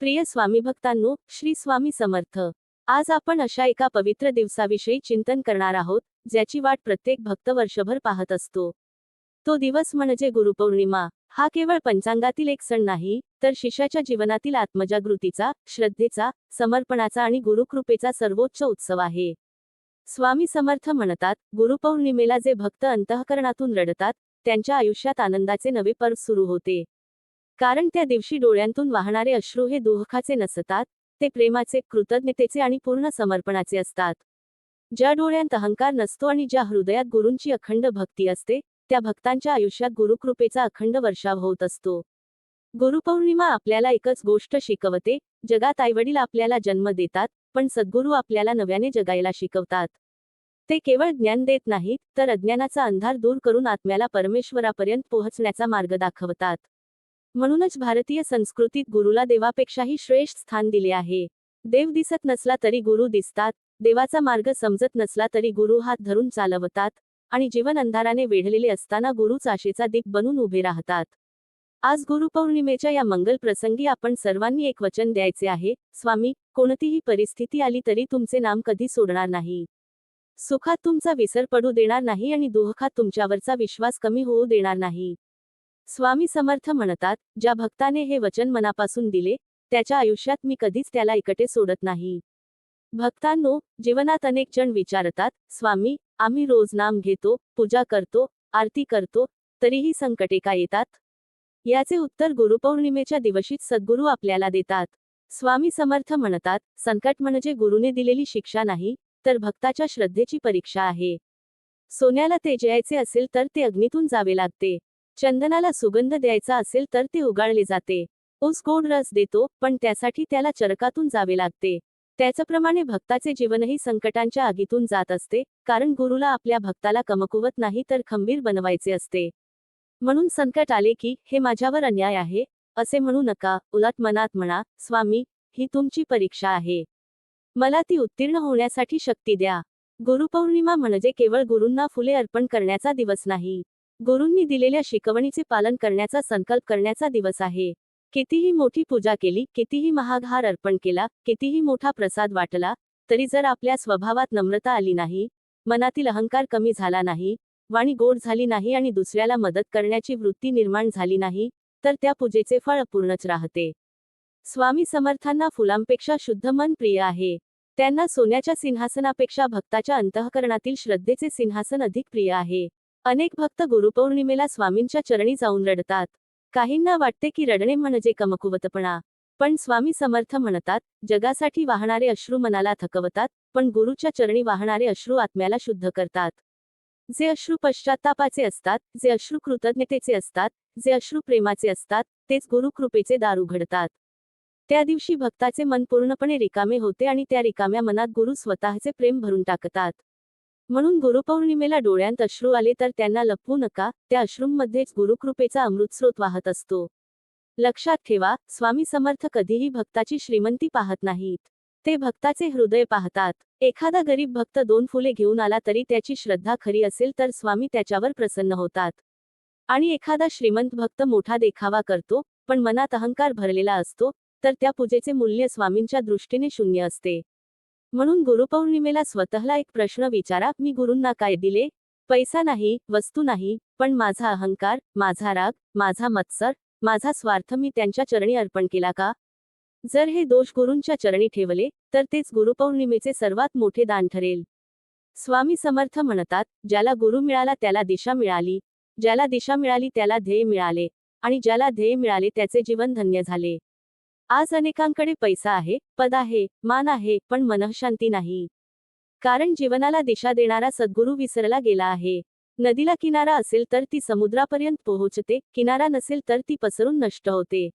प्रिय स्वामी भक्तांनो, श्री स्वामी समर्थ. आज आपण अशा एका पवित्र दिवसाविषयी चिंतन करणार आहोत, ज्याची वाट प्रत्येक भक्त वर्षभर पाहत असतो. तो दिवस म्हणजे गुरुपौर्णिमा. हा केवळ पंचांगातील एक सण नाही, तर शिष्याच्या जीवनातील आत्मजागृतीचा, श्रद्धेचा, समर्पणाचा आणि गुरुकृपेचा सर्वोच्च उत्सव आहे. स्वामी समर्थ म्हणतात, गुरुपौर्णिमेला जे भक्त अंतःकरणातून रडतात, त्यांच्या आयुष्यात आनंदाचे नवे पर्व सुरू होते. कारण त्या दिवशी डोळ्यांतून वाहणारे अश्रू हे दुःखाचे नसतात, ते प्रेमाचे, कृतज्ञतेचे आणि पूर्ण समर्पणाचे असतात. ज्या डोळ्यांत अहंकार नसतो आणि ज्या हृदयात गुरूंची अखंड भक्ती असते, त्या भक्तांच्या आयुष्यात गुरुकृपेचा अखंड वर्षाव होत असतो. गुरुपौर्णिमा आपल्याला एकच गोष्ट शिकवते, जगात आईवडील आपल्याला जन्म देतात, पण सद्गुरू आपल्याला नव्याने जगायला शिकवतात. ते केवळ ज्ञान देत नाहीत, तर अज्ञानाचा अंधार दूर करून आत्म्याला परमेश्वरापर्यंत पोहोचण्याचा मार्ग दाखवतात. म्हणूनच भारतीय संस्कृतीत गुरुला देवापेक्षाही श्रेष्ठ स्थान दिले आहे. देव दिसत नसला तरी गुरु दिसतात, देवाचा मार्ग समजत नसला तरी गुरु हात धरून चालवतात, आणि जीवन अंधाराने वेढलेले असताना गुरुच आशेचा दीप बनून उभे राहतात. आज गुरुपौर्णिमेच्या या मंगल प्रसंगी आपण सर्वांनी एक वचन द्यायचे आहे, स्वामी, कोणतीही परिस्थिती आली तरी तुमचे नाम कधी सोडणार नाही. सुखात तुमचा विसर पडू देणार नाही आणि दुःखात तुमच्यावरचा विश्वास कमी होऊ देणार नाही. स्वामी समर्थ म्हणतात, ज्या भक्ताने हे वचन मनापासून दिले, त्याच्या आयुष्यात मी कधीच त्याला एकटे सोडत नाही. भक्तांनो, जीवनात अनेक जण विचारतात, स्वामी, आम्ही रोज नाम घेतो, पूजा करतो, आरती करतो, तरीही संकटे का येतात? याचे उत्तर गुरुपौर्णिमेच्या दिवशीच सद्गुरू आपल्याला देतात. स्वामी समर्थ म्हणतात, संकट म्हणजे गुरुने दिलेली शिक्षा नाही, तर भक्ताच्या श्रद्धेची परीक्षा आहे. सोन्याला तेजायचे असेल तर ते अग्नीतून जावे लागते. चंदनाला सुगंध द्यायचा असेल तर ते उगाळले जाते. ऊस गोड रस देतो, पण त्यासाठी त्याला चरकातून जावे लागते. त्याचप्रमाणे भक्ताचे जीवनही संकटांच्या आगीतून जात असते, कारण गुरुला आपल्या भक्ताला कमकुवत नाही तर खंबीर बनवायचे असते. म्हणून संकट आले की, हे माझ्यावर अन्याय आहे, असे म्हणू नका, उलट मनात म्हणा, स्वामी, ही तुमची परीक्षा आहे. मला ती उत्तीर्ण होण्यासाठी शक्ती द्या. गुरुपौर्णिमा म्हणजे केवळ गुरूंना फुले अर्पण करण्याचा दिवस नाही. गुरूंनी दिलेल्या शिकवणीचे पालन करण्याचा संकल्प करण्याचा दिवस आहे. कितीही मोठी पूजा केली, कितीही महाग हार अर्पण केला, कितीही मोठा प्रसाद वाटला, तरी जर आपल्या स्वभावात नम्रता आली नाही, मनातील अहंकार कमी झाला नाही, वाणी गोड झाली नाही आणि दुसऱ्याला मदत करण्याची वृत्ती निर्माण झाली नाही, तर त्या पूजेचे फळ अपूर्णच राहते. स्वामी समर्थांना फुलांपेक्षा शुद्ध मन प्रिय आहे. त्यांना सोन्याच्या सिंहासनापेक्षा भक्ताच्या अंतःकरणातील श्रद्धेचे सिंहासन अधिक प्रिय आहे. अनेक भक्त गुरुपौर्णिमेला स्वामींच्या चरणी जाऊन रडतात. काहींना वाटते की रडणे म्हणजे कमकुवतपणा. पण स्वामी समर्थ म्हणतात, जगासाठी वाहणारे अश्रू मनाला थकवतात, पण गुरुच्या चरणी वाहणारे अश्रू आत्म्याला शुद्ध करतात. जे अश्रू पश्चात्तापाचे असतात, जे अश्रू कृतज्ञतेचे असतात, जे अश्रू प्रेमाचे असतात, तेच गुरुकृपेचे दार उघडतात. त्या दिवशी भक्ताचे मन पूर्णपणे रिकामे होते आणि त्या रिकाम्या मनात गुरु स्वतःचे प्रेम भरून टाकतात. म्हणून गुरुपौर्णिमेला डोळ्यांत अश्रू आले तर त्यांना लपवू नका, त्या अश्रूंमध्येच गुरुकृपेचा अमृतस्रोत वाहत असतो. लक्षात ठेवा, स्वामी समर्थ कधीही भक्ताची श्रीमंती पाहत नाहीत. ते भक्ताचे हृदय पाहतात. एखादा गरीब भक्त 2 फुले घेऊन आला तरी त्याची श्रद्धा खरी असेल तर स्वामी त्याच्यावर प्रसन्न होतात. आणि एखादा श्रीमंत भक्त मोठा देखावा करतो, पण मनात अहंकार भरलेला असतो, तर त्या पूजेचे मूल्य स्वामींच्या दृष्टीने शून्य असते. म्हणून गुरुपौर्णिमेला स्वतःला एक प्रश्न विचारा, मी गुरूंना काय दिले? पैसा नाही, वस्तू नाही, पण माझा अहंकार, माझा राग, माझा मत्सर, माझा स्वार्थ मी त्यांच्या चरणी अर्पण केला का? जर हे दोष गुरूंच्या चरणी ठेवले, तर तेच गुरुपौर्णिमेचे सर्वात मोठे दान ठरेल. स्वामी समर्थ म्हणतात, ज्याला गुरु मिळाला त्याला दिशा मिळाली, ज्याला दिशा मिळाली त्याला ध्येय मिळाले, आणि ज्याला ध्येय मिळाले त्याचे जीवन धन्य झाले. आज अनेकांकडे पैसा आहे, पद आहे, मान आहे, पण मनःशांती नाही. कारण जीवनाला दिशा देणारा सद्गुरू विसरला गेला आहे. नदीला किनारा असेल तर ती समुद्रापर्यंत पोहोचते, किनारा नसेल तर ती पसरून नष्ट होते.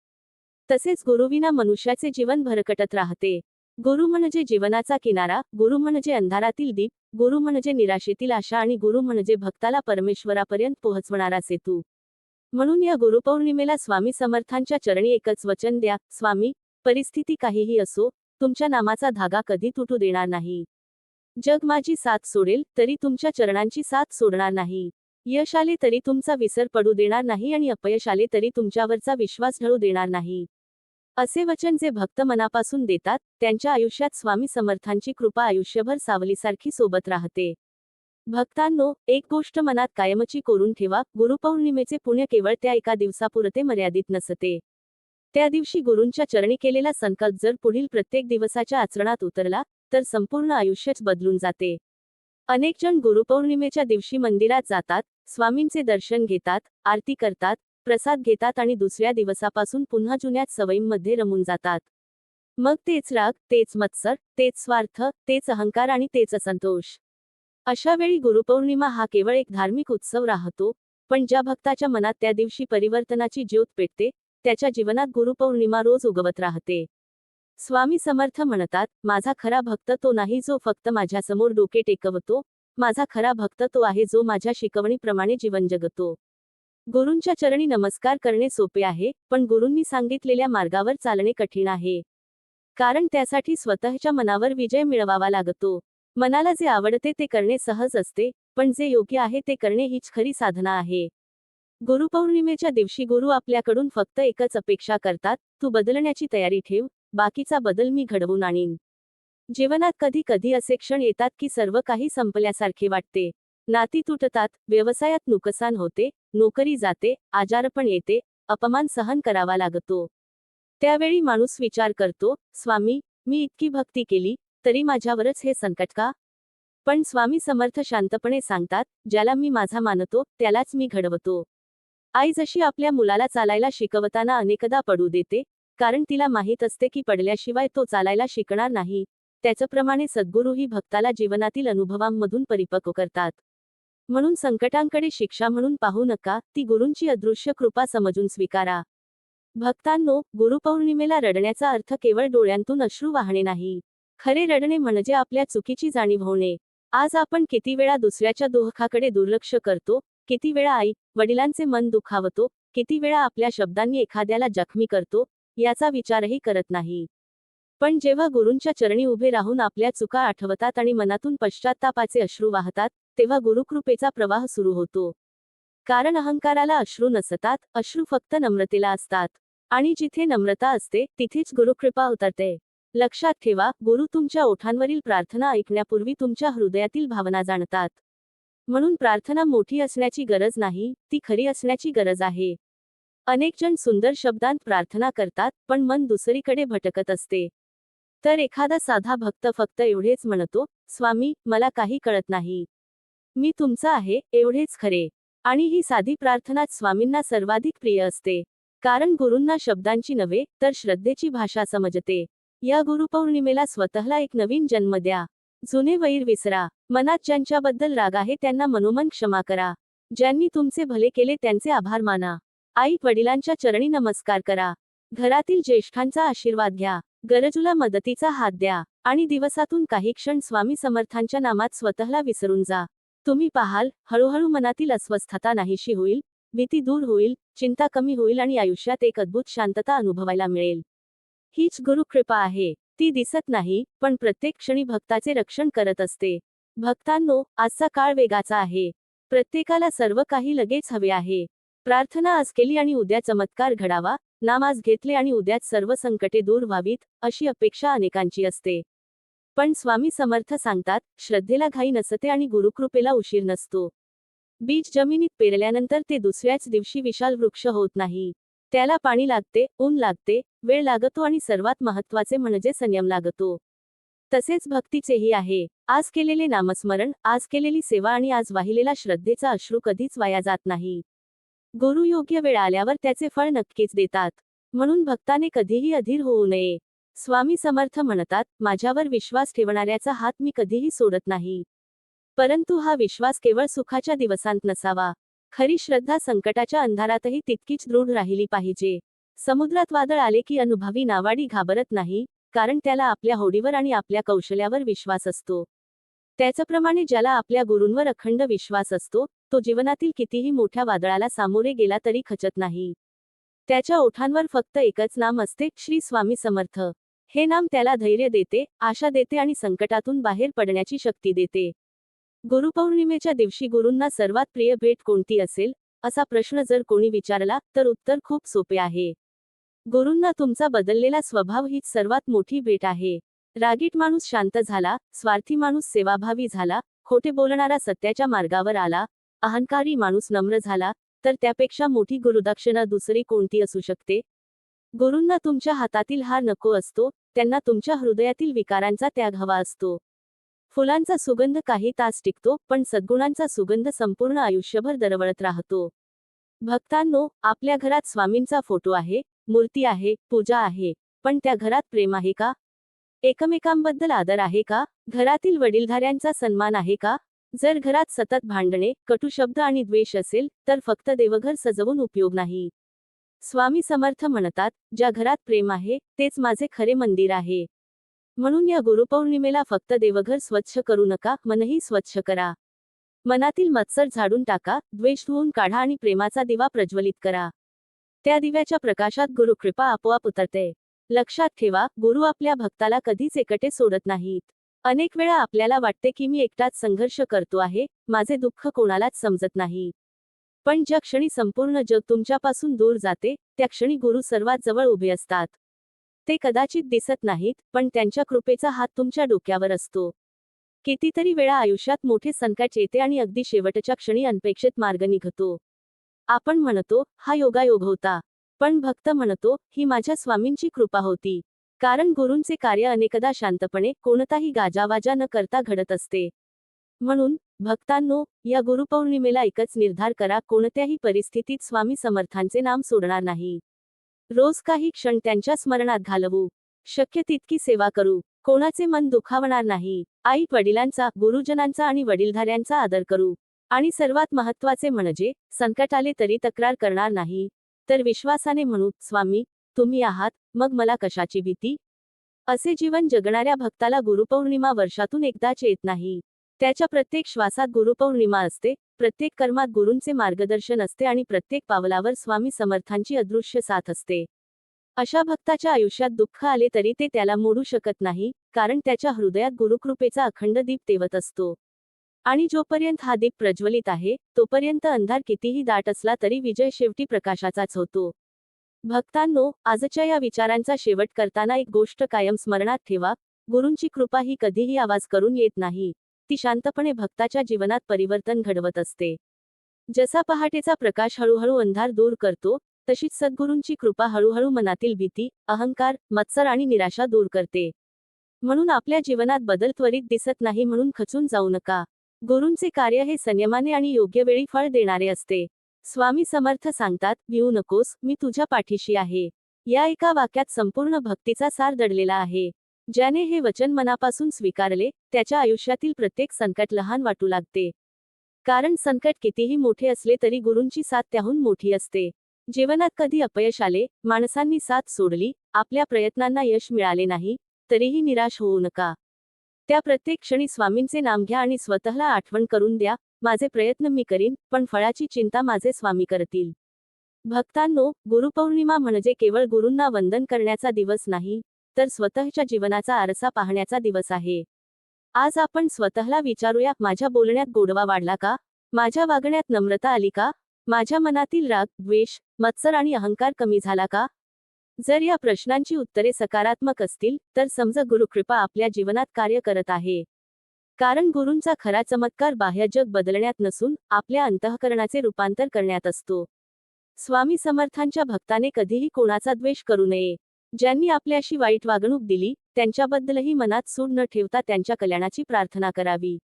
तसेच गुरुविना मनुष्याचे जीवन भरकटत राहते. गुरु म्हणजे जीवनाचा किनारा, गुरु म्हणजे अंधारातील दीप, गुरु म्हणजे निराशेतील आशा आणि गुरु म्हणजे भक्ताला परमेश्वरापर्यंत पोहोचवणारा सेतू. म्हणून या गुरुपौर्णिमेला स्वामी समर्थांच्या चरणी एकच वचन द्या, स्वामी, परिस्थिती काहीही असो, तुमच्या नामाचा धागा कधी तुटू देणार नाही. जग माझी साथ सोडेल, तरी तुमच्या चरणांची साथ सोडणार नाही. यश आले तरी तुमचा विसर पडू देणार नाही आणि अपयश आले तरी तुमच्यावरचा विश्वास ढळू देणार नाही. असे वचन जे भक्त मनापासून देतात त्यांच्या आयुष्यात स्वामी समर्थांची कृपा आयुष्यभर सावलीसारखी सोबत राहते. भक्तांनो, एक गोष्ट मनात कायमची कोरून ठेवा, गुरुपौर्णिमेचे पुण्य केवळ त्या एका दिवसापुरते मर्यादित नसते. त्या दिवशी गुरूंच्या चरणी केलेला संकल्प जर पुढील प्रत्येक दिवसाच्या आचरणात उतरला तर संपूर्ण आयुष्यच बदलून जाते. अनेक जण गुरुपौर्णिमेच्या दिवशी मंदिरात जातात, स्वामींचे दर्शन घेतात, आरती करतात, प्रसाद घेतात आणि दुसऱ्या दिवसापासून पुन्हा जुन्याच सवयींमध्ये रमून जातात. मग तेच राग, तेच मत्सर, तेच स्वार्थ, तेच अहंकार आणि तेच असंतोष. अशा वेळी गुरुपौर्णिमा हा केवळ एक धार्मिक उत्सव राहतो, पण ज्या भक्ताच्या मनात त्या दिवशी परिवर्तनाची ज्योत पेटते, त्याच्या जीवनात गुरुपौर्णिमा रोज उगवत राहते. स्वामी समर्थ म्हणतात, माझा खरा भक्त तो नाही जो फक्त माझ्यासमोर डोके टेकवतो, माझा खरा भक्त तो आहे जो माझ्या शिकवणीप्रमाणे जीवन जगतो. गुरूंच्या चरणी नमस्कार करणे सोपे आहे, पण गुरूंनी सांगितलेल्या मार्गावर चालणे कठीण आहे. कारण त्यासाठी स्वतःच्या मनावर विजय मिळवावा लागतो. मनाला जे आवडते ते करणे सहज असते, पण जे योग्य आहे ते करणे हीच खरी साधना आहे. गुरुपौर्णिमेच्या दिवशी गुरु आपल्याकडून फक्त एकच अपेक्षा करतात, तू बदलण्याची तयारी ठेव, बाकीचा बदल मी घडवून आणीन. जीवनात कधी कधी असे क्षण येतात की सर्व काही संपल्यासारखे वाटते. नाती तुटतात, व्यवसायात नुकसान होते, नोकरी जाते, आजारपण येते, अपमान सहन करावा लागतो. त्यावेळी माणूस विचार करतो, स्वामी, मी इतकी भक्ती केली तरी माझ्यावरच हे संकट का? पण स्वामी समर्थ शांतपणे सांगतात, ज्याला मी माझा मानतो त्यालाच मी घडवतो. आई जशी आपल्या मुलाला चालायला शिकवताना अनेकदा पडू देते, कारण तिला माहीत असते की पडल्याशिवाय तो चालायला शिकणार नाही, त्याचप्रमाणे सद्गुरूही भक्ताला जीवनातील अनुभवांमधून परिपक्व करतात. म्हणून संकटांकडे शिक्षा म्हणून पाहू नका, ती गुरूंची अदृश्य कृपा समजून स्वीकारा. भक्तांनो, गुरुपौर्णिमेला रडण्याचा अर्थ केवळ डोळ्यांतून अश्रू वाहणे नाही. खरे रडणे म्हणजे आपल्या चुकीची जाणीव होणे. आज आपण किती वेळा दुसऱ्याच्या दुःखाकडे दुर्लक्ष करतो, किती वेळा आई वडिलांचे मन दुखावतो, किती वेळा आपल्या शब्दांनी एखाद्याला जखमी करतो, याचा विचारही करत नाही. पण जेव्हा गुरूंच्या चरणी उभे राहून आपल्या चुका आठवतात आणि मनातून पश्चात्तापाचे अश्रू वाहतात, तेव्हा गुरुकृपेचा प्रवाह सुरू होतो. कारण अहंकाराला अश्रू नसतात, अश्रू फक्त नम्रतेला असतात. आणि जिथे नम्रता असते तिथेच गुरुकृपा उतरते. लक्षात ठेवा, गुरु तुमच्या ओठांवरील प्रार्थना ऐकण्यापूर्वी तुमच्या हृदयातील भावना जाणतात. म्हणून प्रार्थना मोठी असण्याची गरज नाही, ती खरी असण्याची गरज आहे. अनेक जण सुंदर शब्दांत प्रार्थना करतात, पण मन दुसरीकडे भटकत असते. तर एखादा साधा भक्त फक्त एवढेच म्हणतो, स्वामी, मला काही कळत नाही, मी तुमचा आहे, एवढेच खरे. आणि ही साधी प्रार्थनाच स्वामींना सर्वाधिक प्रिय असते. कारण गुरूंना शब्दांची नव्हे, तर श्रद्धेची भाषा समजते. या गुरुपौर्णिमेला स्वतःला एक नवीन जन्म द्या. जुने वैर विसरा. मनात ज्यांच्याबद्दल राग आहे त्यांना मनोमन क्षमा करा. ज्यांनी तुमचे भले केले त्यांचे आभार माना. आई वडिलांच्या चरणी नमस्कार करा. घरातील ज्येष्ठांचा आशीर्वाद घ्या. गरजूला मदतीचा हात द्या. आणि दिवसातून काही क्षण स्वामी समर्थांच्या नामात स्वतःला विसरून जा. तुम्ही पाहाल, हळूहळू मनातील अस्वस्थता नाहीशी होईल, भीती दूर होईल, चिंता कमी होईल आणि आयुष्यात एक अद्भुत शांतता अनुभवायला मिळेल. हीच गुरुकृपा आहे. ती दिसत नाही, पण प्रत्येक क्षणी भक्ताचे रक्षण करत असते. भक्तांनो, आजचा काळ वेगाचा आहे. प्रत्येकाला सर्व काही लगेच हवे आहे. प्रार्थना आज केली आणि उद्या चमत्कार घडावा, नाम आज घेतले आणि उद्याच सर्व संकटे दूर व्हावीत, अशी अपेक्षा अनेकांची असते. पण स्वामी समर्थ सांगतात, श्रद्धेला घाई नसते आणि गुरुकृपेला उशीर नसतो. बीज जमिनीत पेरल्यानंतर ते दुसऱ्याच दिवशी विशाल वृक्ष होत नाही. त्याला पाणी लागते, ऊन लागते, वेळ लागतो आणि सर्वात महत्त्वाचे म्हणजे संयम लागतो. तसेच भक्तीचेही आहे. आज केलेले नामस्मरण, आज केलेली सेवा आणि आज वाहिलेला श्रद्धेचा अश्रू कधीच वाया जात नाही. गुरु योग्य वेळ आल्यावर त्याचे फळ नक्कीच देतात. म्हणून भक्ताने कधीही अधीर होऊ नये. स्वामी समर्थ म्हणतात, माझ्यावर विश्वास ठेवणाऱ्याचा हात मी कधीही सोडत नाही. परंतु हा विश्वास केवळ सुखाच्या दिवसांत नसावा. खरी श्रद्धा संकटाच्या अंधारातही तितकीच दृढ राहिली पाहिजे. समुद्रात वादळ आले की अनुभवी नावाडी घाबरत नाही, कारण त्याला आपल्या होडीवर आणि आपल्या कौशल्यावर विश्वास असतो. त्याचप्रमाणे ज्याला आपल्या गुरूंवर अखंड विश्वास असतो, तो जीवनातील कितीही मोठ्या वादळाला सामोरे गेला तरी खचत नाही. त्याच्या ओठांवर फक्त एकच नाम असते, श्री स्वामी समर्थ. हे नाम त्याला धैर्य देते, आशा देते आणि संकटातून बाहेर पडण्याची शक्ती देते. गुरुपौर्णिमेच्या दिवशी गुरूंना सर्वात प्रिय भेट कोणती असेल, असा प्रश्न जर कोणी विचारला तर उत्तर खूप सोपे आहे. गुरूंना तुमचा बदललेला स्वभाव हीच सर्वात मोठी भेट आहे. रागीट माणूस शांत झाला, स्वार्थी माणूस सेवाभावी झाला, खोटे बोलणारा सत्याच्या मार्गावर आला, अहंकारी माणूस नम्र झाला, तर त्यापेक्षा मोठी गुरुदक्षिणा दुसरी कोणती असू शकते? गुरूंना तुमच्या हातातील हार नको असतो, त्यांना तुमच्या हृदयातील विकारांचा त्याग हवा असतो. फुलांचा सुगंध काही तास टिकतो, पण सद्गुणांचा सुगंध संपूर्ण आयुष्यभर दरवळत राहतो. भक्तांनो, आपल्या घरात स्वामींचा फोटो आहे, मूर्ती आहे, पूजा आहे, पण त्या घरात प्रेम आहे का? एकमेकांबद्दल आदर आहे का? घरातील वडीलधाऱ्यांचा सन्मान आहे का? जर घरात सतत भांडणे, कटू शब्द आणि द्वेष असेल, तर फक्त देवघर सजवून उपयोग नाही. स्वामी समर्थ म्हणतात, ज्या घरात प्रेम आहे, तेच माझे खरे मंदिर आहे. म्हणून या गुरुपौर्णिमेला फक्त देवघर स्वच्छ करू नका, मनही स्वच्छ करा. मनातील मत्सर झाडून टाका, द्वेष धुवून काढा आणि प्रेमाचा दिवा प्रज्वलित करा. त्या दिव्याच्या प्रकाशात गुरुकृपा आपोआप उतरते. लक्षात ठेवा, गुरु आपल्या भक्ताला कधीच एकटे सोडत नाहीत. अनेक वेळा आपल्याला वाटते की मी एकटाच संघर्ष करतो आहे, माझे दुःख कोणालाच समजत नाही. पण ज्या क्षणी संपूर्ण जग तुमच्यापासून दूर जाते, त्या क्षणी गुरु सर्वात जवळ उभे असतात. ते कदाचित दिसत नाहीत, पण त्यांच्या कृपेचा हात तुमच्या डोक्यावर असतो. कितीतरी वेळा आयुष्यात मोठे संकट येते आणि अगदी शेवटच्या क्षणी अनपेक्षित मार्ग निघतो. आपण म्हणतो, हा योगायोग होता. पण भक्त म्हणतो, ही माझ्या स्वामींची कृपा होती. कारण गुरूंचे कार्य अनेकदा शांतपणे, कोणताही गाजावाजा न करता घडत असते. म्हणून, भक्तांनो, या गुरुपौर्णिमेला एकच निर्धार करा, कोणत्याही परिस्थितीत स्वामी समर्थांचे नाम सोडणार नाही. रोज काही क्षण त्यांच्या स्मरणात घालवू. शक्य तितकी सेवा करू. कोणाचे मन दुखावणार नाही. आई वडिलांचा, गुरुजनांचा आणि वडीलधाऱ्यांचा आदर करू. आणि सर्वात महत्त्वाचे म्हणजे, संकट आले तरी तक्रार करणार नाही, तर विश्वासाने म्हणू, स्वामी, तुम्ही आहात, मग मला कशाची भीती? असे जीवन जगणाऱ्या भक्ताला गुरुपौर्णिमा वर्षातून एकदाच येत नाही. त्याच्या प्रत्येक श्वासात गुरुपौर्णिमा असते, प्रत्येक कर्मात गुरूंचे मार्गदर्शन असते आणि प्रत्येक पावलावर स्वामी समर्थांची अदृश्य साथ असते. अशा भक्ताच्या आयुष्यात दुःख आले तरी ते त्याला मोडू शकत नाही, कारण त्याच्या हृदयात गुरुकृपेचा अखंड दीप तेवत असतो. आणि जोपर्यंत हा दीप प्रज्वलित आहे, तोपर्यंत अंधार कितीही दाट असला तरी विजय शेवटी प्रकाशाचाच होतो. भक्तांनो, आजच्या या विचारांचा शेवट करताना एक गोष्ट कायम स्मरणात ठेवा, गुरूंची कृपा ही कधीही आवाज करून येत नाही. ती शांतपणे भक्ताच्या जीवनात परिवर्तन घडवत असते. जसा पहाटेचा प्रकाश हळूहळू अंधार दूर करतो, तशीच सद्गुरूंची कृपा हळूहळू मनातील भीती, अहंकार, मत्सर आणि निराशा दूर करते. म्हणून आपल्या जीवनात बदल त्वरित दिसत नाही म्हणून खचून जाऊ नका. गुरूंचे कार्य हे संयमाने आणि योग्य वेळी फळ देणारे असते. स्वामी समर्थ सांगतात, भिवू नकोस, मी तुझ्या पाठीशी आहे. या एका वाक्यात संपूर्ण भक्तीचा सार दडलेला आहे. ज्याने हे वचन मनापासून स्वीकारले, त्याच्या आयुष्यातील प्रत्येक संकट लहान वाटू लागते. कारण संकट कितीही मोठे असले तरी गुरूंची साथ त्याहून मोठी असते. जीवनात कधी अपयश आले, माणसांनी साथ सोडली, आपल्या प्रयत्नांना यश मिळाले नाही, तरीही निराश होऊ नका. त्या प्रत्येक क्षणी स्वामींचे नाम घ्या आणि स्वतःला आठवण करून द्या, माझे प्रयत्न मी करीन, पण फळाची चिंता माझे स्वामी करतील. भक्तांनो, गुरुपौर्णिमा म्हणजे केवळ गुरूंना वंदन करण्याचा दिवस नाही, तर स्वतःच्या जीवनाचा आरसा पाहण्याचा दिवस आहे. आज आपण स्वतःला विचारूया, माझ्या बोलण्यात गोडवा वाढला का? माझ्या वागण्यात नम्रता आली का? माझ्या मनातील राग, द्वेष, मत्सर आणि अहंकार कमी झाला का? जर या प्रश्नांची उत्तरे सकारात्मक असतील, तर समजा गुरुकृपा आपल्या जीवनात कार्य करत आहे. कारण गुरूंचा खरा चमत्कार बाह्य जग बदलण्यात नसून, आपल्या अंतःकरणाचे रूपांतर करण्यात असतो. स्वामी समर्थांच्या भक्ताने कधीही कोणाचा द्वेष करू नये. ज्यांनी आपल्याशी वाईट वागणूक दिली, त्यांच्याबद्दलही मनात सूड न ठेवता त्यांच्या कल्याणाची प्रार्थना करावी.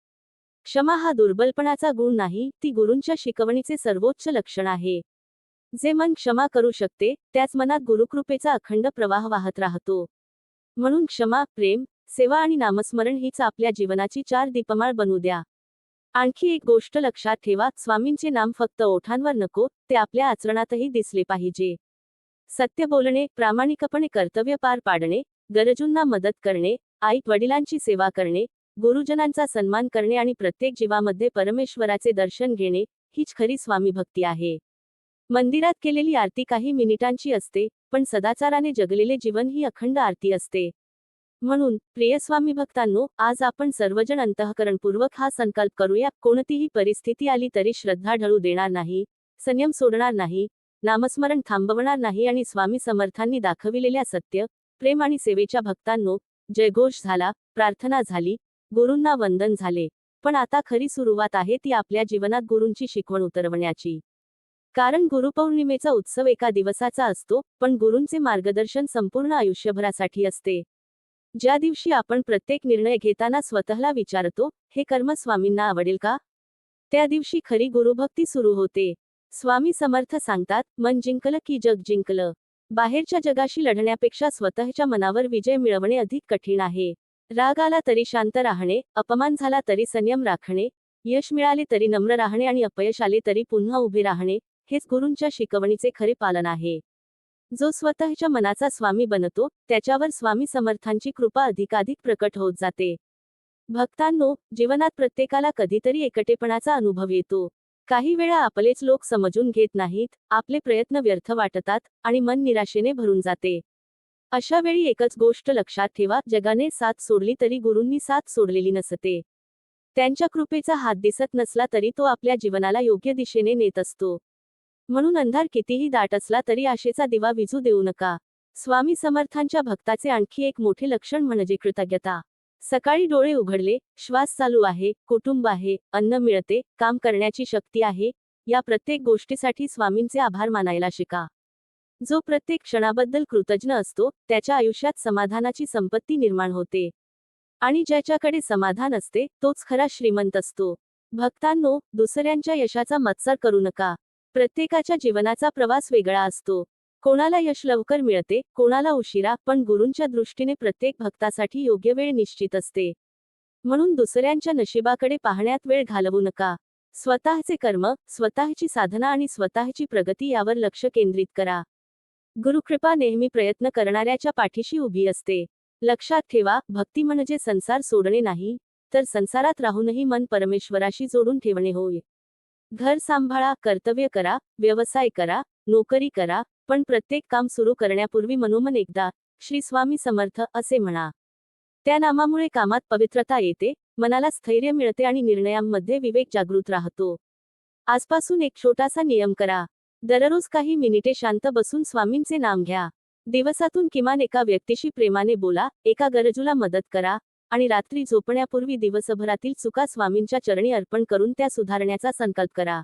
क्षमा हा दुर्बलपणाचा गुण नाही, ती गुरूंच्या शिकवणीचे सर्वोच्च लक्षण आहे. जे मन क्षमा करू शकते, त्याच मनात गुरुकृपेचा अखंड प्रवाह वाहत राहतो. म्हणून क्षमा, प्रेम, सेवा आणि नामस्मरण हीच आपल्या जीवनाची 4 दीपमाळ बनू द्या. आणखी एक गोष्ट लक्षात ठेवा, स्वामींचे नाम फक्त ओठांवर नको, ते आपल्या आचरणातही दिसले पाहिजे. सत्य बोलणे, प्रामाणिकपणे कर्तव्य पार पाडणे, गरजूंना मदत करणे, आई वडिलांची सेवा करणे, गुरुजनांचा सन्मान करणे आणि प्रत्येक जीवामध्ये परमेश्वराचे दर्शन घेणे, हीच खरी स्वामी भक्ती आहे. मंदिरात केलेली आरती काही मिनिटांची असते, पण सदाचाराने जगलेले जीवन ही अखंड आरती असते. म्हणून, प्रिय स्वामी भक्तांनो, आज आपण सर्वजण अंतःकरणपूर्वक हा संकल्प करूया, कोणतीही परिस्थिती आली तरी श्रद्धा ढळू देणार नाही, संयम सोडणार नाही, नामस्मरण थांबवणार नाही आणि स्वामी समर्थांनी दाखविलेल्या सत्य, प्रेम आणि सेवेच्या भक्तांनो, जयघोष झाला, प्रार्थना झाली, गुरूंना वंदन झाले. पण आता खरी सुरुवात आहे ती आपल्या जीवनात गुरूंची शिकवण उतरवण्याची. कारण गुरुपौर्णिमेचा उत्सव एका दिवसाचा असतो, पण गुरूंचे मार्गदर्शन संपूर्ण आयुष्यभरासाठी असते. ज्या दिवशी आपण प्रत्येक निर्णय घेताना स्वतःला विचारतो, हे कर्म स्वामींना आवडेल का? त्या दिवशी खरी गुरुभक्ती सुरू होते. स्वामी समर्थ सांगतात, मन जिंकलं की जग जिंकलं. बाहेरच्या जगाशी लढण्यापेक्षा स्वतःच्या मनावर विजय मिळवणे अधिक कठीण आहे. राग आला तरी शांत राहणे, अपमान झाला तरी संयम राखणे, यश मिळाले तरी नम्र राहणे आणि अपयश आले तरी पुन्हा उभे राहणे, हेच गुरूंच्या शिकवणीचे खरे पालन आहे. जो स्वतःच्या मनाचा स्वामी बनतो, त्याच्यावर स्वामी समर्थांची कृपा अधिकाधिक प्रकट होत जाते. भक्तांनो, जीवनात प्रत्येकाला कधीतरी एकटेपणाचा अनुभव येतो. काही वेळा आपलेच लोक समजून घेत नाहीत, आपले प्रयत्न व्यर्थ वाटतात आणि मन निराशेने भरून जाते. अशा वेळी एकच गोष्ट लक्षात ठेवा, जगाने साथ सोडली तरी गुरूंनी साथ सोडलेली नसते. त्यांच्या कृपेचा हात दिसत नसला तरी तो आपल्या जीवनाला योग्य दिशेने नेत असतो. म्हणून अंधार कितीही दाट असला तरी आशेचा दिवा विझू देऊ नका. स्वामी समर्थांच्या भक्ताचे आणखी एक मोठे लक्षण म्हणजे कृतज्ञता. सकाळी डोळे उघडले, श्वास चालू आहे, कुटुंब आहे, अन्न मिळते, काम करण्याची शक्ती आहे, या प्रत्येक गोष्टीसाठी स्वामींचे आभार मानायला शिका. जो प्रत्येक क्षणाबद्दल कृतज्ञ असतो, त्याच्या आयुष्यात समाधानाची संपत्ती निर्माण होते. आणि ज्याच्याकडे समाधान असते, तोच खरा श्रीमंत असतो. भक्तांनो, दुसऱ्यांच्या यशाचा मत्सर करू नका. प्रत्येकाच्या जीवनाचा प्रवास वेगळा असतो. कोणाला यश लवकर मिळते, कोणाला उशिरा, पण गुरूंच्या दृष्टीने प्रत्येक भक्तासाठी योग्य वेळ निश्चित असते. म्हणून दुसऱ्यांच्या नशिबाकडे पाहण्यात वेळ घालवू नका. स्वतःचे कर्म, स्वतःची साधना आणि स्वतःची प्रगती यावर लक्ष केंद्रित करा. गुरुकृपा नेहमी प्रयत्न करणाऱ्याच्या पाठीशी उभी असते. लक्षात ठेवा, भक्ती म्हणजे संसार सोडणे नाही, तर संसारात राहूनही मन परमेश्वराशी जोडून ठेवणे होय. घर सांभाळा, कर्तव्य करा, व्यवसाय करा, नोकरी करा, पण प्रत्येक काम सुरू करण्यापूर्वी मनोमन एकदा श्री स्वामी समर्थ असे म्हणा. त्या नामामुळे कामात पवित्रता येते, मनाला स्थैर्य मिळते आणि निर्णयांमध्ये विवेक जागृत राहतो. आजपासून एक छोटासा नियम करा. दररोज काही मिनिटे शांत बसून स्वामींचे नाम घ्या. दिवसातून किमान एका व्यक्तीशी प्रेमाने बोला, एका गरजूला मदत करा आणि रात्री झोपण्यापूर्वी दिवसभरातील चुका स्वामींच्या चरणी अर्पण करून त्या सुधारण्याचा संकल्प करा.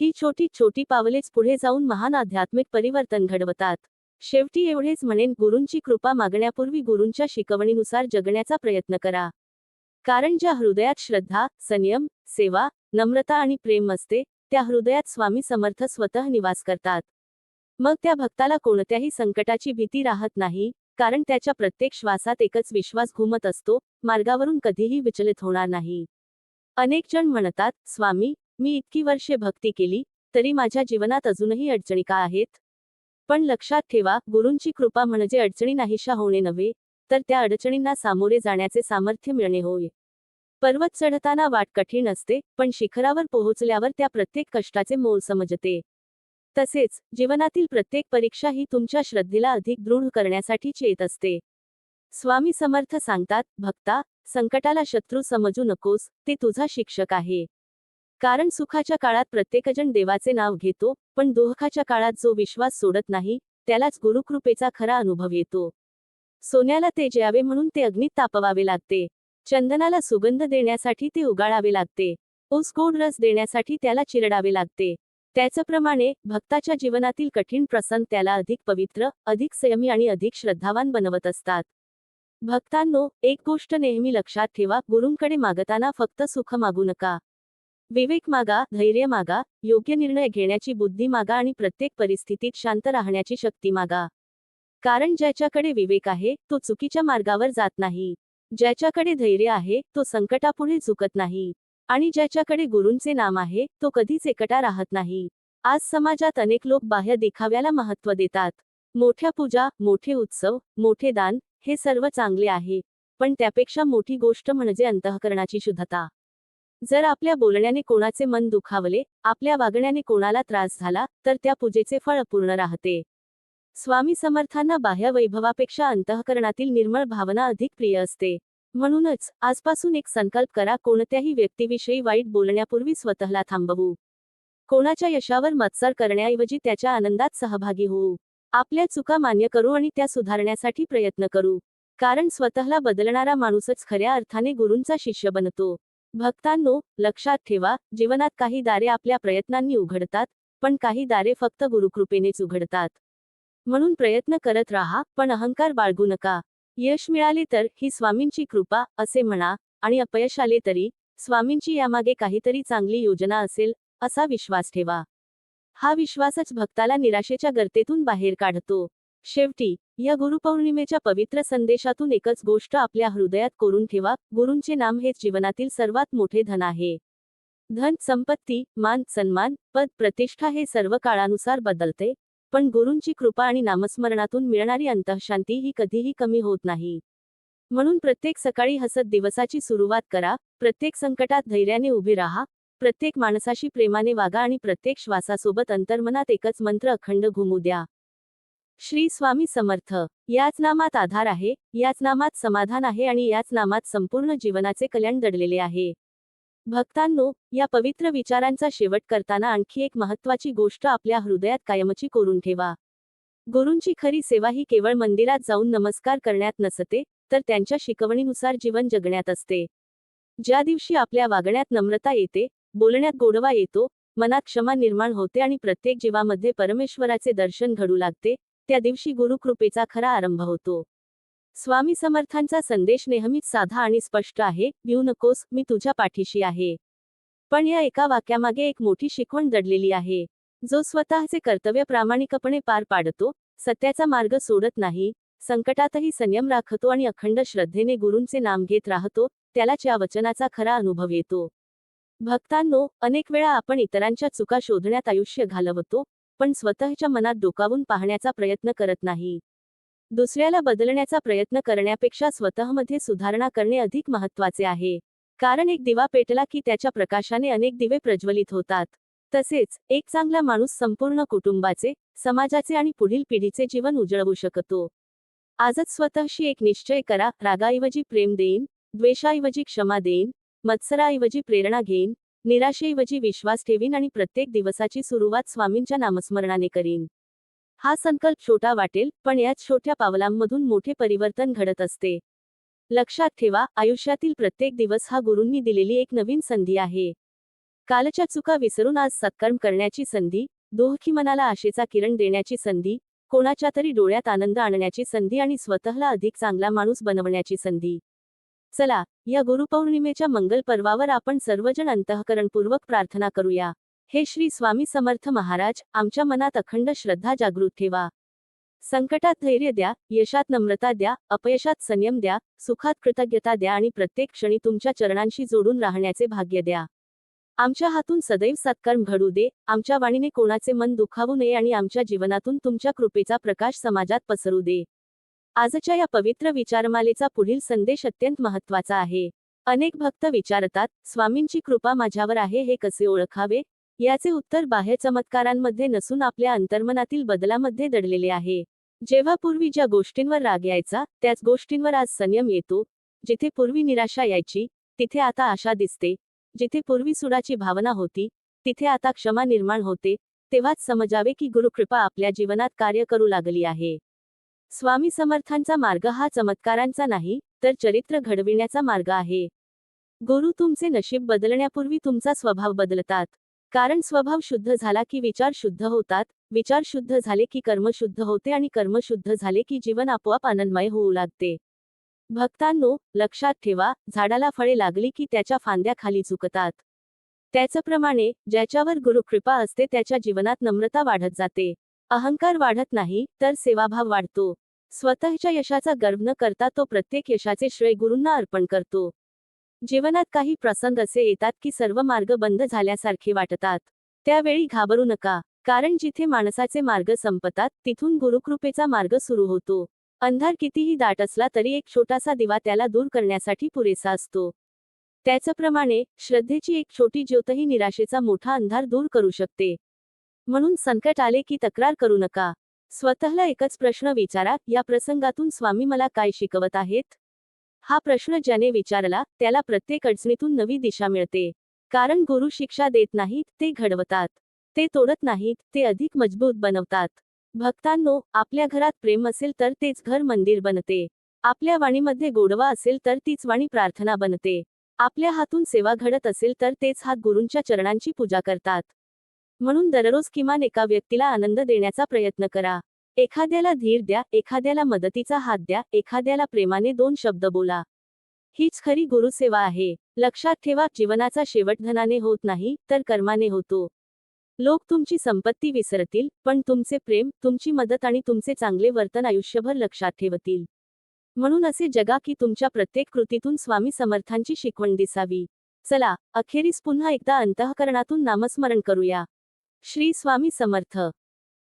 ही छोटी छोटी पावलेच पुढे जाऊन महान आध्यात्मिक परिवर्तन घडवतात. शेवटी एवढेच म्हणेन, गुरूंची कृपा मागण्यापूर्वी गुरूंच्या शिकवणीनुसार जगण्याचा प्रयत्न करा. कारण ज्या हृदयात श्रद्धा, संयम, सेवा, नम्रता आणि प्रेम असते, त्या हृदयात स्वामी समर्थ स्वतः निवास करतात. मग त्या भक्ताला कोणत्याही संकटाची भीती राहत नाही, कारण त्याच्या प्रत्येक श्वासात एकच विश्वास घुमत असतो, मार्गावरून कधीही विचलित होणार नाही. अनेक जण म्हणतात, स्वामी, मी इतकी वर्षे भक्ती केली, तरी माझ्या जीवनात अजूनही अडचणी का आहेत? पण लक्षात ठेवा, गुरूंची कृपा म्हणजे अडचणी नाहीशा होणे नव्हे, तर त्या अडचणींना सामोरे जाण्याचे सामर्थ्य मिळणे होय. पर्वत चढताना वाट कठीण असते, पण शिखरावर पोहोचल्यावर त्या प्रत्येक कष्टाचे मोल समजते. तसेच, जीवनातील प्रत्येक परीक्षा ही तुमच्या श्रद्धेला अधिक दृढ करण्यासाठीच येत असते. स्वामी समर्थ सांगतात, भक्ता, संकटाला शत्रू समजू नकोस, ते तुझा शिक्षक आहे. कारण सुखाच्या काळात प्रत्येकजण देवाचे नाव घेतो, पण दुःखाच्या काळात जो विश्वास सोडत नाही, त्यालाच गुरुकृपेचा खरा अनुभव येतो. सोन्याला तेज यावे म्हणून ते अग्नीत तापवावे लागते. चंदनाला सुगंध देण्यासाठी ते उगाळावे लागते. ऊस गोड रस देण्यासाठी त्याला चिरडावे लागते. त्याचप्रमाणे, भक्ताच्या जीवनातील कठीण प्रसंग त्याला अधिक पवित्र, अधिक संयमी आणि अधिक श्रद्धावान बनवत असतात. भक्तांनो, एक गोष्ट नेहमी लक्षात ठेवा, गुरूंकडे मागताना फक्त सुख मागू नका. विवेक मागा, धैर्य मागा, योग्य निर्णय घेण्याची बुद्धी मागा आणि प्रत्येक परिस्थितीत शांत राहण्याची शक्ती मागा. कारण ज्याच्याकडे विवेक आहे, तो चुकीच्या मार्गावर जात नाही. ज्याच्याकडे धैर्य आहे, तो संकटापुढे झुकत नाही. आणि ज्याच्याकडे गुरूंचे नाम आहे, तो कधीच एकटा राहत नाही. आज समाजात अनेक लोक बाह्य दिखाव्याला महत्त्व देतात. मोठ्या पूजा, मोठे उत्सव, मोठे दान, हे सर्व चांगले आहे. पण त्यापेक्षा मोठी गोष्ट म्हणजे अंतःकरणाची शुद्धता. जर आपल्या बोलण्याने कोणाचे मन दुखावले, आपल्या वागण्याने कोणाला त्रास झाला, तर त्या पूजेचे फळ अपूर्ण राहते. स्वामी समर्थांना बाह्य वैभवापेक्षा अंतःकरणातील निर्मळ भावना अधिक प्रिय असते. म्हणूनच, आजपासून एक संकल्प करा, कोणत्याही व्यक्तीविषयी वाईट बोलण्यापूर्वी स्वतःला थांबवू. कोणाच्या यशावर मत्सर करण्याऐवजी त्याच्या आनंदात सहभागी होऊ. आपल्या चुका मान्य करू आणि त्या सुधारण्यासाठी प्रयत्न करू. कारण स्वतःला बदलणारा माणूसच खऱ्या अर्थाने गुरूंचा शिष्य बनतो. भक्तांनो, लक्षात ठेवा, जीवनात काही दारे आपल्या प्रयत्नांनी उघडतात, पण काही दारे फक्त गुरुकृपेनेच उघडतात. म्हणून प्रयत्न करत राहा, पण अहंकार बाळगू नका. यश मिळाले तर ही स्वामींची कृपा असे म्हणा, आणि अपयश आले तरी स्वामींची यामागे काहीतरी चांगली योजना असेल असा विश्वास ठेवा. हा विश्वासच भक्ताला निराशेच्या गर्तेतून बाहेर काढतो. शेवटी या गुरुपौर्णिमेच्या पवित्र संदेशातून एकच गोष्ट आपल्या हृदयात कोरून ठेवा, गुरूंचे नाम हेच जीवनातील सर्वात मोठे धन आहे. धन, संपत्ती, मान, सन्मान, पद, प्रतिष्ठा हे सर्व काळानुसार बदलते, पण गुरूंची कृपा आणि नामस्मरणातून मिळणारी अंतःशांती ही कधीही कमी होत नाही. म्हणून प्रत्येक सकाळी हसत दिवसाची सुरुवात करा, प्रत्येक संकटात धैर्याने उभे राहा, प्रत्येक माणसाशी प्रेमाने वागा आणि प्रत्येक श्वासासोबत अंतर्मनात एकच मंत्र अखंड घुमू द्या. श्री स्वामी समर्थ. याच नामात आधार आहे, याच नामात समाधान आहे आणि याच नामात संपूर्ण जीवनाचे कल्याण दडलेले आहे. भक्तांनो, या पवित्र विचारांचा शेवट करताना आणखी एक महत्त्वाची गोष्ट आपल्या हृदयात कायमची कोरून ठेवा. गुरूंची खरी सेवा ही केवळ मंदिरात जाऊन नमस्कार करण्यात नसते, तर त्यांच्या शिकवणीनुसार जीवन जगण्यात असते. ज्या दिवशी आपल्या वागण्यात नम्रता येते, बोलण्यात गोडवा येतो, मनात क्षमा निर्माण होते आणि प्रत्येक जीवामध्ये परमेश्वराचे दर्शन घडू लागते, त्या दिवशी गुरुकृपेचा खरा आरंभ होतो. स्वामी समर्थांचा संदेश नेहमीच साधा आणि स्पष्ट आहे, भिऊ नकोस, मी तुझ्या पाठीशी आहे. पण या एका वाक्यामागे एक मोठी शिकवण दडलेली आहे. जो स्वतःचे कर्तव्य प्रामाणिकपणे पार पाडतो, सत्याचा मार्ग सोडत नाही, संकटातही संयम राखतो आणि अखंड श्रद्धेने गुरूंचे नाम घेत राहतो, त्यालाच या वचनाचा खरा अनुभव येतो. भक्तांनो, अनेक वेळा आपण इतरांच्या चुका शोधण्यात आयुष्य घालवतो, पण स्वतःच्या मनात डोकावून पाहण्याचा प्रयत्न करत नाही. दुसऱ्याला बदलण्याचा प्रयत्न करण्यापेक्षा स्वतःमध्ये सुधारणा करणे अधिक महत्त्वाचे आहे. कारण एक दिवा पेटला की त्याच्या प्रकाशाने अनेक दिवे प्रज्वलित होतात. तसेच एक चांगला माणूस संपूर्ण कुटुंबाचे, समाजाचे आणि पुढील पिढीचे जीवन उजळवू शकतो. आजच स्वतःशी एक निश्चय करा, रागाऐवजी प्रेम देईन, द्वेषाऐवजी क्षमा देईन, मत्सराऐवजी प्रेरणा घेईन, निराशेऐवजी विश्वास ठेवीन आणि प्रत्येक दिवसाची सुरुवात स्वामींच्या नामस्मरणाने करीन. हा संकल्प छोटा वाटेल, पण याच छोट्या पावलांमधून मोठे परिवर्तन घडत असते. लक्षात ठेवा, आयुष्यातील प्रत्येक दिवस हा गुरूंनी दिलेली एक नवीन संधी आहे. कालच्या चुका विसरून आज सत्कर्म करण्याची संधी, दुःखी मनाला आशेचा किरण देण्याची संधी, कोणाच्या तरी डोळ्यात आनंद आणण्याची संधी आणि स्वतःला अधिक चांगला माणूस बनवण्याची संधी. चला, या गुरुपौर्णिमेच्या मंगल पर्वावर आपण सर्वजण अंतःकरणपूर्वक प्रार्थना करूया. हे श्री स्वामी समर्थ महाराज, आमच्या मनात अखंड श्रद्धा जागृत ठेवा. संकटात धैर्य द्या, यशात नम्रता द्या, अपयशात संयम द्या, सुखात कृतज्ञता द्या आणि प्रत्येक क्षणी तुमच्या चरणांशी जोडून राहण्याचे भाग्य द्या. आमच्या हातून सदैव सत्कर्म घडू दे, आमच्या वाणीने कोणाचे मन दुखावू नये आणि आमच्या जीवनातून तुमच्या कृपेचा प्रकाश समाजात पसरू दे. आजच्या या पवित्र विचारमालेचा पुढील संदेश अत्यंत महत्त्वाचा आहे. अनेक भक्त विचारतात, स्वामींची कृपा माझ्यावर आहे हे कसे ओळखावे? याचे उत्तर बाह्य चमत्कारांमध्ये नसून आपल्या अंतर्मनातील बदलामध्ये दडलेले आहे. जेव्हा पूर्वी ज्या गोष्टींवर राग यायचा, त्याच गोष्टींवर आज संयम येतो. जिथे पूर्वी निराशा यायची, तिथे आता आशा दिसते. जिथे पूर्वी सुडाची भावना होती, तिथे आता क्षमा निर्माण होते. तेव्हाच समजावे की गुरुकृपा आपल्या जीवनात कार्य करू लागली आहे. स्वामी समर्थांचा मार्ग हा चमत्कारांचा नाही, तर चरित्र घडविण्याचा मार्ग आहे. गुरु तुमचे नशीब बदलण्यापूर्वी तुमचा स्वभाव बदलतात. कारण स्वभाव शुद्ध झाला की विचार शुद्ध होतात, विचार शुद्ध झाले की कर्म शुद्ध होते आणि कर्म शुद्ध झाले की जीवन आपोआप आनंदमय होऊ लागते. भक्तांनो, लक्षात ठेवा, झाडाला फळे लागली की त्याच्या फांद्या खाली झुकतात. त्याचप्रमाणे ज्याच्यावर गुरुकृपा असते त्याच्या जीवनात नम्रता वाढत जाते. अहंकार वाढत नाही, तर सेवाभाव वाढतो. स्वतःच्या यशाचा गर्व न करता तो प्रत्येक यशाचे श्रेय गुरूंना अर्पण करतो. जीवनात काही प्रसंग असे येतात की सर्व मार्ग बंद झाल्यासारखे वाटतात. त्यावेळी घाबरू नका, कारण जिथे माणसाचे मार्ग संपतात, तिथून गुरुकृपेचा मार्ग सुरू होतो. अंधार कितीही दाट असला तरी एक छोटासा दिवा त्याला दूर करण्यासाठी पुरेसा असतो. त्याचप्रमाणे श्रद्धेची एक छोटी ज्योतही निराशेचा मोठा अंधार दूर करू शकते. म्हणून संकट आले की तक्रार करू नका. स्वतःला एकच प्रश्न विचारा, या प्रसंगातून स्वामी मला काय शिकवत आहेत? हा प्रश्न ज्याने विचारला, त्याला प्रत्येक अडचणीतून नवी दिशा मिळते. कारण गुरु शिक्षा देत नाहीत, ते घडवतात. ते तोडत नाहीत, ते अधिक मजबूत बनवतात. भक्तांनो, आपल्या घरात प्रेम असेल तर तेच घर मंदिर बनते. आपल्या वाणीमध्ये गोडवा असेल तर तीच वाणी प्रार्थना बनते. आपल्या हातून सेवा घडत असेल तर तेच हात गुरूंच्या चरणांची पूजा करतात. म्हणून दररोज किमान एका व्यक्तीला आनंद देण्याचा प्रयत्न करा. एखाद्याला धीर द्या, एखाद्याला मदतीचा हात द्या, एखाद्याला प्रेमाने 2 शब्द बोला. हीच खरी गुरुसेवा आहे. लक्षात ठेवा, जीवनाचा शेवट धनाने होत नाही, तर कर्माने होतो. लोक तुमची संपत्ती विसरतील, पण तुमचे प्रेम, तुमची मदत आणि तुमचे चांगले वर्तन आयुष्यभर लक्षात ठेवतील. म्हणून असे जगा की तुमच्या प्रत्येक कृतीतून स्वामी समर्थांची शिकवण दिसावी. चला, अखेरीस पुन्हा एकदा अंतःकरणातून नामस्मरण करूया. श्री स्वामी समर्थ.